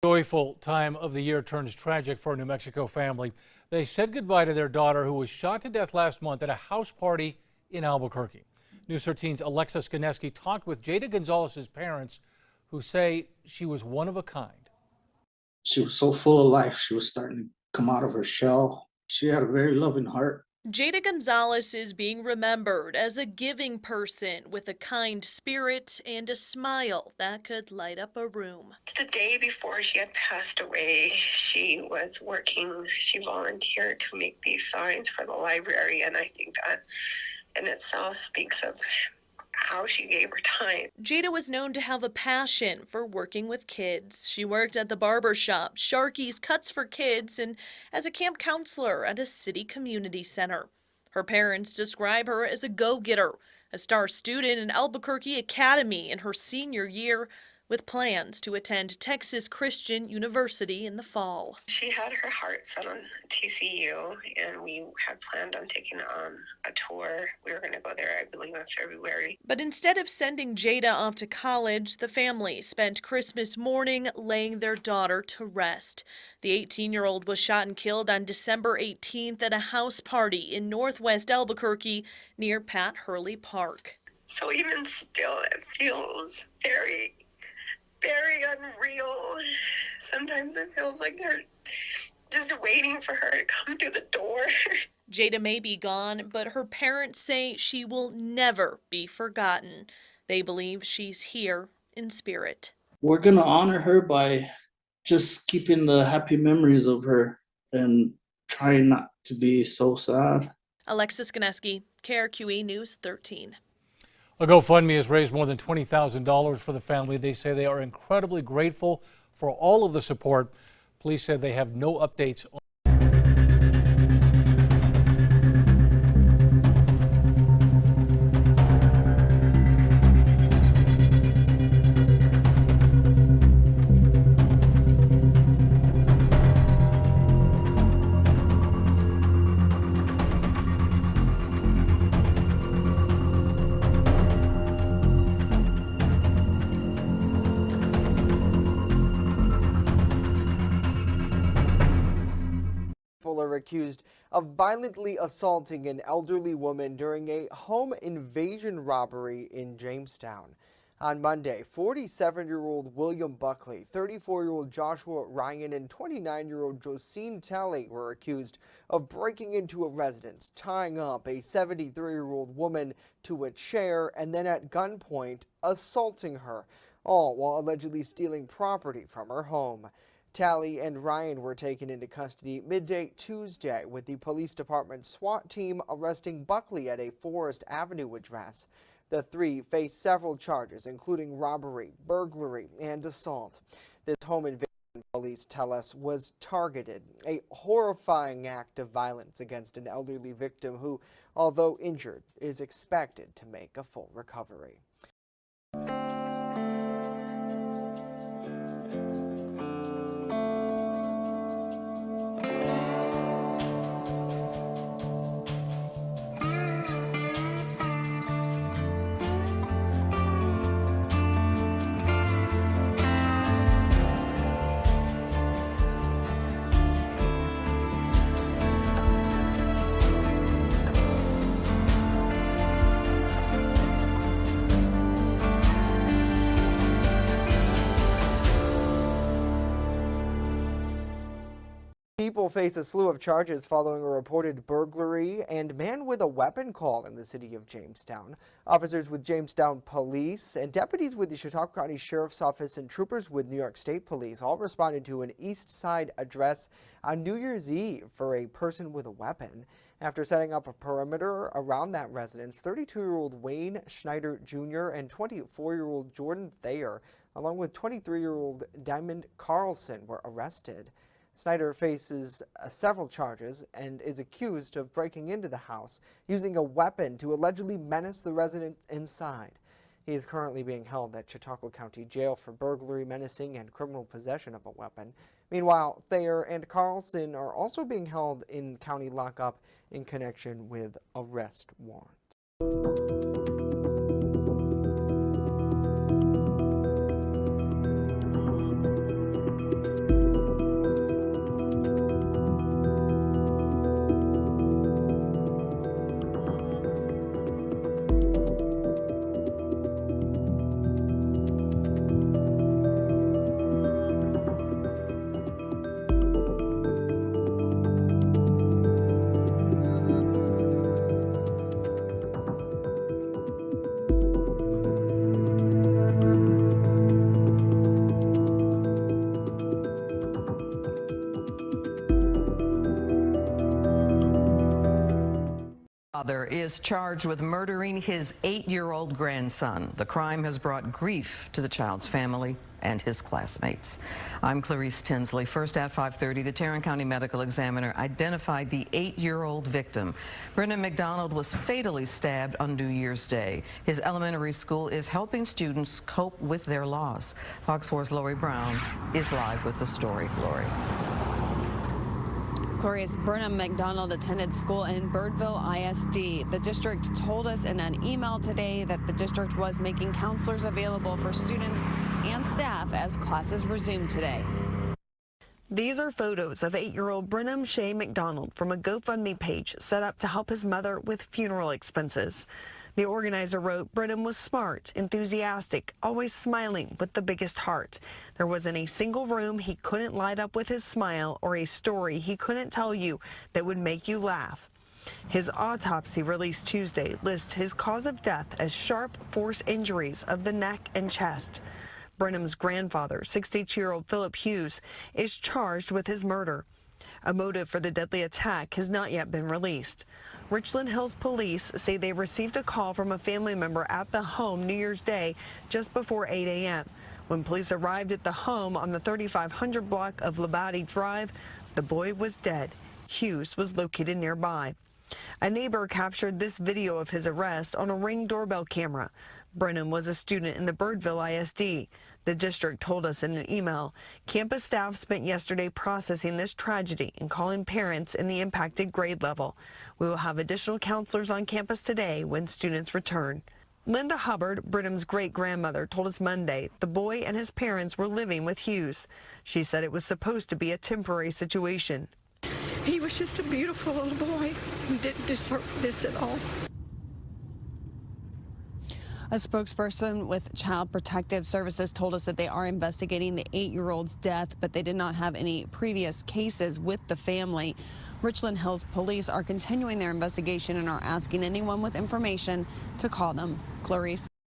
Joyful time of the year turns tragic for a New Mexico family. They said goodbye to their daughter, who was shot to death last month at a house party in Albuquerque. News 13's Alexa Skineski talked with Jada Gonzalez's parents, who say she was one of a kind. She was so full of life. She was starting to come out of her shell. She had a very loving heart. Jada Gonzalez is being remembered as a giving person with a kind spirit and a smile that could light up a room. The day before she had passed away, she was working, she volunteered to make these signs for the library, and I think that in itself speaks of how she gave her time. Jada was known to have a passion for working with kids. She worked at the barber shop, Sharky's Cuts for Kids, and as a camp counselor at a city community center. Her parents describe her as a go-getter, a star student in Albuquerque Academy in her senior year, with plans to attend Texas Christian University in the fall. She had her heart set on TCU, and we had planned on taking on a tour. We were going to go there, I believe, in February. But instead of sending Jada off to college, the family spent Christmas morning laying their daughter to rest. The 18-year-old was shot and killed on December 18th at a house party in northwest Albuquerque near Pat Hurley Park. So even still, it feels very unreal. Sometimes it feels like they're just waiting for her to come through the door. Jada may be gone, but her parents say she will never be forgotten. They believe she's here in spirit. We're going to honor her by just keeping the happy memories of her and trying not to be so sad. Alexa Skineski, KRQE News 13. A GoFundMe has raised more than $20,000 for the family. They say they are incredibly grateful for all of the support. Police said they have no updates on Are accused of violently assaulting an elderly woman during a home invasion robbery in Jamestown. On Monday, 47-year-old William Buckley, 34-year-old Joshua Ryan, and 29-year-old Josine Talley were accused of breaking into a residence, tying up a 73-year-old woman to a chair, and then at gunpoint assaulting her, all while allegedly stealing property from her home. Talley and Ryan were taken into custody midday Tuesday, with the police department SWAT team arresting Buckley at a Forest Avenue address. The three face several charges, including robbery, burglary, and assault. This home invasion, police tell us, was targeted, a horrifying act of violence against an elderly victim who, although injured, is expected to make a full recovery. People face a slew of charges following a reported burglary and man with a weapon call in the city of Jamestown. Officers with Jamestown Police and deputies with the Chautauqua County Sheriff's Office and troopers with New York State Police all responded to an East Side address on New Year's Eve for a person with a weapon. After setting up a perimeter around that residence, 32-year-old Wayne Schneider Jr. and 24-year-old Jordan Thayer, along with 23-year-old Diamond Carlson, were arrested. Snyder faces several charges and is accused of breaking into the house using a weapon to allegedly menace the residents inside. He is currently being held at Chautauqua County Jail for burglary, menacing, and criminal possession of a weapon. Meanwhile, Thayer and Carlson are also being held in county lockup in connection with arrest warrants. Father is charged with murdering his 8-year-old grandson. The crime has brought grief to the child's family and his classmates. I'm Clarice Tinsley. First at 5:30, the Tarrant County Medical Examiner identified the 8-year-old victim. Brennan McDonald was fatally stabbed on New Year's Day. His elementary school is helping students cope with their loss. Fox 4's Lori Brown is live with the story. Lori. Glorious Brennan McDonald attended school in Birdville ISD. The district told us in an email today that the district was making counselors available for students and staff as classes resumed today. These are photos of 8-year-old Brennan Shea McDonald from a GoFundMe page set up to help his mother with funeral expenses. The organizer wrote, Brennan was smart, enthusiastic, always smiling with the biggest heart. There wasn't a single room he couldn't light up with his smile or a story he couldn't tell you that would make you laugh. His autopsy released Tuesday lists his cause of death as sharp force injuries of the neck and chest. Brennan's grandfather, 62-year-old Philip Hughes, is charged with his murder. A motive for the deadly attack has not yet been released. Richland Hills police say they received a call from a family member at the home New Year's Day just before 8 a.m. When police arrived at the home on the 3500 block of Labadie Drive, the boy was dead. Hughes was located nearby. A neighbor captured this video of his arrest on a Ring doorbell camera. Brennan was a student in the Birdville ISD. The district told us in an email. Campus staff spent yesterday processing this tragedy and calling parents in the impacted grade level. We will have additional counselors on campus today when students return. Linda Hubbard, Brennan's great-grandmother, told us Monday the boy and his parents were living with Hughes. She said it was supposed to be a temporary situation. He was just a beautiful little boy who didn't deserve this at all. A spokesperson with Child Protective Services told us that they are investigating the 8-year-old's death, but they did not have any previous cases with the family. Richland Hills police are continuing their investigation and are asking anyone with information to call them. Clarice.